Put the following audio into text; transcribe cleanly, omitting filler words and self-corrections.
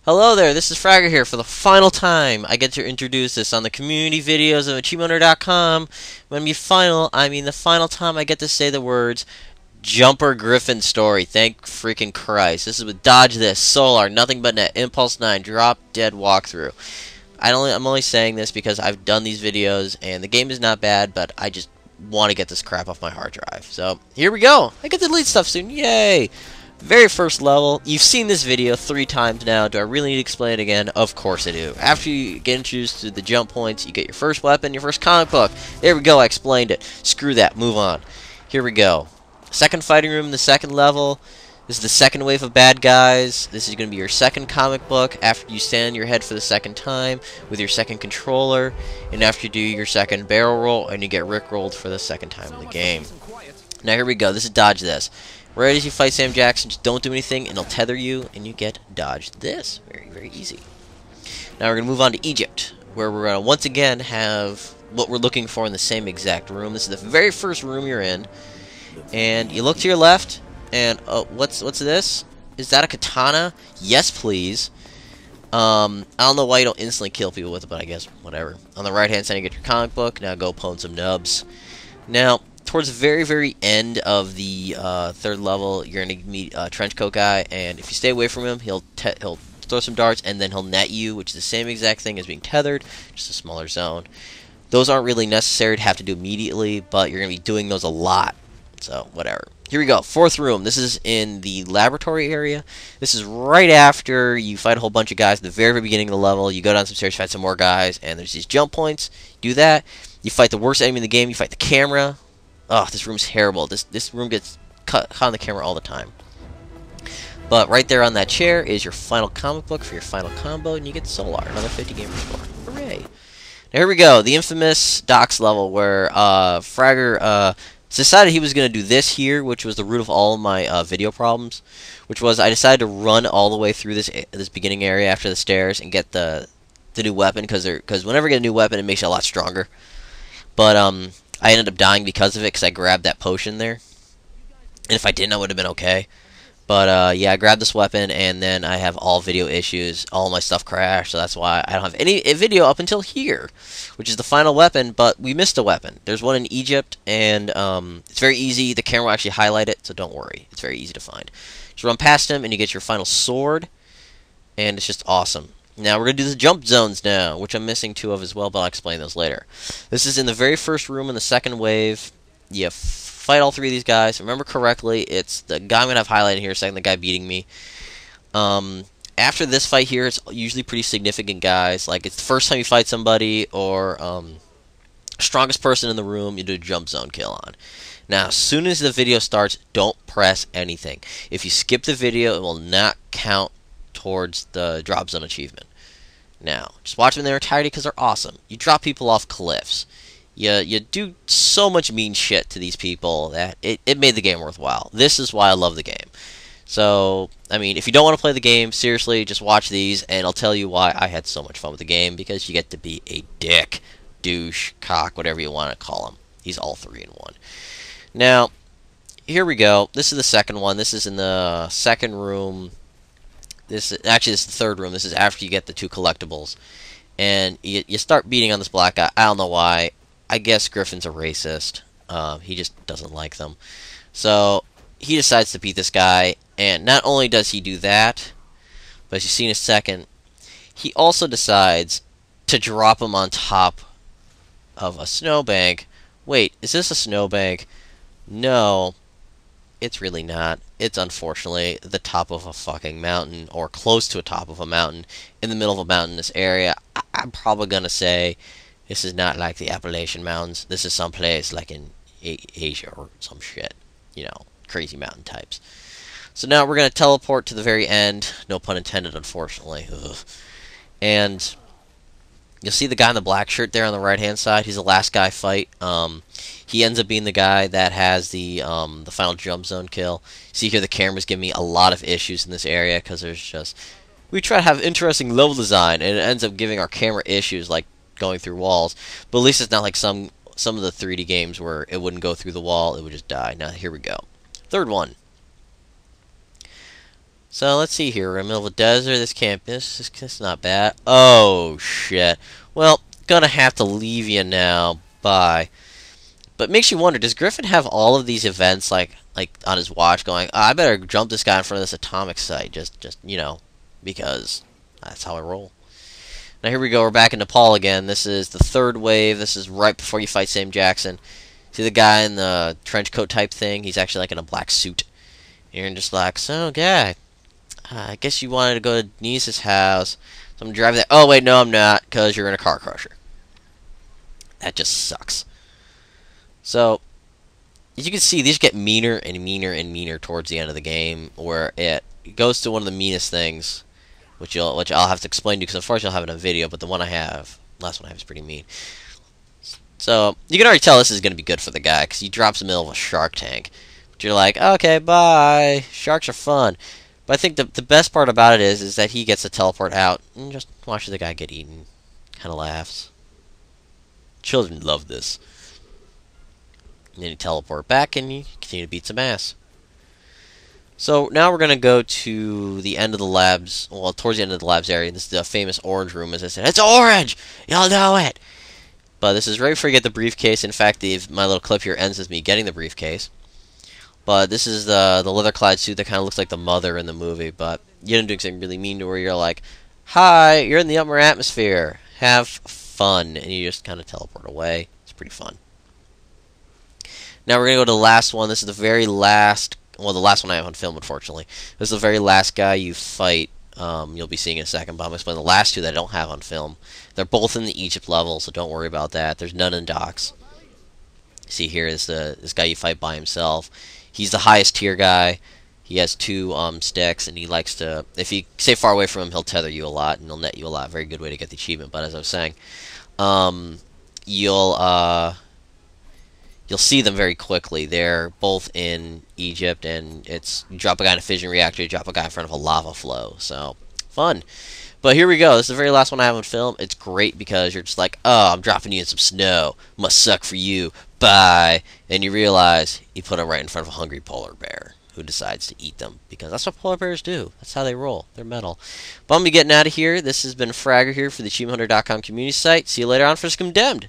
Hello there, this is Fragger here for the final time. I get to introduce this on the community videos of AchievementHunter.com. When I mean final, I mean the final time I get to say the words Jumper Griffin story. Thank freaking Christ. This is with Dodge This, Solar, Nothing But Net, Impulse 9, Drop Dead Walkthrough. I'm only saying this because I've done these videos and the game is not bad, but I just want to get this crap off my hard drive. So here we go. I get to delete stuff soon. Yay! Very first level. You've seen this video 3 times now. Do I really need to explain it again? Of course I do. After you get introduced to the jump points, you get your first weapon, your first comic book. There we go, I explained it. Screw that, move on. Here we go. Second fighting room, the second level. This is the second wave of bad guys. This is going to be your second comic book after you stand your head for the second time with your second controller, and after you do your second barrel roll, and you get rickrolled for the second time in the game. Now here we go. This is Dodge This. Right as you fight Sam Jackson, just don't do anything, and he'll tether you, and you get Dodge This. Very, very easy. Now we're going to move on to Egypt, where we're going to once again have what we're looking for in the same exact room. This is the very first room you're in, and you look to your left, and oh, what's this? Is that a katana? Yes, please. I don't know why you don't instantly kill people with it, but I guess whatever. On the right-hand side, you get your comic book. Now go pwn some nubs. Now, towards the very, very end of the third level, you're going to meet a trenchcoat guy, and if you stay away from him, he'll throw some darts, and then he'll net you, which is the same exact thing as being tethered, just a smaller zone. Those aren't really necessary to have to do immediately, but you're going to be doing those a lot, so whatever. Here we go, fourth room. This is in the laboratory area. This is right after you fight a whole bunch of guys at the very, very beginning of the level. You go down some stairs, fight some more guys, and there's these jump points. Do that. You fight the worst enemy in the game. You fight the camera. Oh, this room's terrible. This room gets caught on the camera all the time. But right there on that chair is your final comic book for your final combo, and you get Solar, another 50 gamer score. Hooray! Now here we go, the infamous Docks level where Fragger decided he was going to do this here, which was the root of all of my video problems, which was I decided to run all the way through this beginning area after the stairs and get the new weapon, because whenever you get a new weapon, it makes you a lot stronger. But I ended up dying because of it, because I grabbed that potion there. And if I didn't, I would have been okay. But, yeah, I grabbed this weapon, and then I have all video issues. All my stuff crashed, so that's why I don't have any video up until here, which is the final weapon, but we missed a weapon. There's one in Egypt, and it's very easy. The camera will actually highlight it, so don't worry. It's very easy to find. Just run past him, and you get your final sword, and it's just awesome. Now, we're going to do the jump zones now, which I'm missing 2 of as well, but I'll explain those later. This is in the very first room in the second wave. You fight all 3 of these guys. Remember correctly, it's the guy I'm going to have highlighted here, second the guy beating me. After this fight here, it's usually pretty significant guys. Like, it's the first time you fight somebody, or strongest person in the room, you do a jump zone kill on. Now, as soon as the video starts, don't press anything. If you skip the video, it will not count towards the drop zone achievement. Now, just watch them in their entirety because they're awesome. You drop people off cliffs. You do so much mean shit to these people that it made the game worthwhile. This is why I love the game. So, I mean, if you don't want to play the game, seriously, just watch these, and I'll tell you why I had so much fun with the game, because you get to be a dick, douche, cock, whatever you want to call him. He's all 3 in one. Now, here we go. This is the second one. This is in the second room. This is the third room. This is after you get the 2 collectibles. And you start beating on this black guy. I don't know why. I guess Griffin's a racist. He just doesn't like them. So he decides to beat this guy. And not only does he do that, but as you see in a second, he also decides to drop him on top of a snowbank. Wait, is this a snowbank? No. It's really not. It's unfortunately the top of a fucking mountain, or close to a top of a mountain, in the middle of a mountainous area. I'm probably gonna say this is not like the Appalachian Mountains. This is someplace like in Asia or some shit. You know, crazy mountain types. So now we're gonna teleport to the very end. No pun intended, unfortunately. Ugh. And you'll see the guy in the black shirt there on the right-hand side. He's the last guy fight. He ends up being the guy that has the final jump zone kill. See here, the camera's giving me a lot of issues in this area because there's just... We try to have interesting level design, and it ends up giving our camera issues, like going through walls. But at least it's not like some of the 3D games where it wouldn't go through the wall, it would just die. Now, here we go. Third one. So let's see here. We're in the middle of a desert. This campus. This not bad. Oh shit. Well, gonna have to leave you now. Bye. But it makes you wonder, does Griffin have all of these events like on his watch going, I better jump this guy in front of this atomic site, just because that's how I roll. Now here we go, we're back in Nepal again. This is the third wave. This is right before you fight Sam Jackson. See the guy in the trench coat type thing? He's actually like in a black suit. And you're just like, so guy, I guess you wanted to go to Denise's house. So I'm driving that. Oh wait, no I'm not, because you're in a car crusher. That just sucks. So, as you can see, these get meaner and meaner and meaner towards the end of the game, where it goes to one of the meanest things, which I'll have to explain to you, because unfortunately I'll have it in a video, but the last one I have is pretty mean. So, you can already tell this is going to be good for the guy, because he drops in the middle of a shark tank. But you're like, okay, bye, sharks are fun. But I think the best part about it is that he gets to teleport out, and just watches the guy get eaten. Kind of laughs. Children love this. And then you teleport back and you continue to beat some ass. So now we're going to go to the end of the labs, well, towards the end of the labs area. This is the famous orange room, as I said. It's orange! Y'all know it! But this is right before you get the briefcase. In fact, my little clip here ends with me getting the briefcase. But this is the leather-clad suit that kind of looks like the mother in the movie. But you didn't do something really mean to her. You're like, hi, you're in the upper atmosphere. Have fun. And you just kind of teleport away. It's pretty fun. Now we're going to go to the last one. This is the very last, well, the last one I have on film, unfortunately. This is the very last guy you fight. You'll be seeing in a second, but I'm going to explain the last two that I don't have on film. They're both in the Egypt level, so don't worry about that. There's none in docks. See here is this guy you fight by himself. He's the highest tier guy. He has two sticks, and he likes to, if you stay far away from him, he'll tether you a lot, and he'll net you a lot. Very good way to get the achievement, but as I was saying, you'll see them very quickly. They're both in Egypt, and you drop a guy in a fission reactor, you drop a guy in front of a lava flow. So, fun. But here we go. This is the very last one I have on film. It's great because you're just like, oh, I'm dropping you in some snow. Must suck for you. Bye. And you realize you put them right in front of a hungry polar bear who decides to eat them, because that's what polar bears do. That's how they roll. They're metal. But I'm going to be getting out of here. This has been Fragger here for the AchievementHunter.com community site. See you later on for Condemned.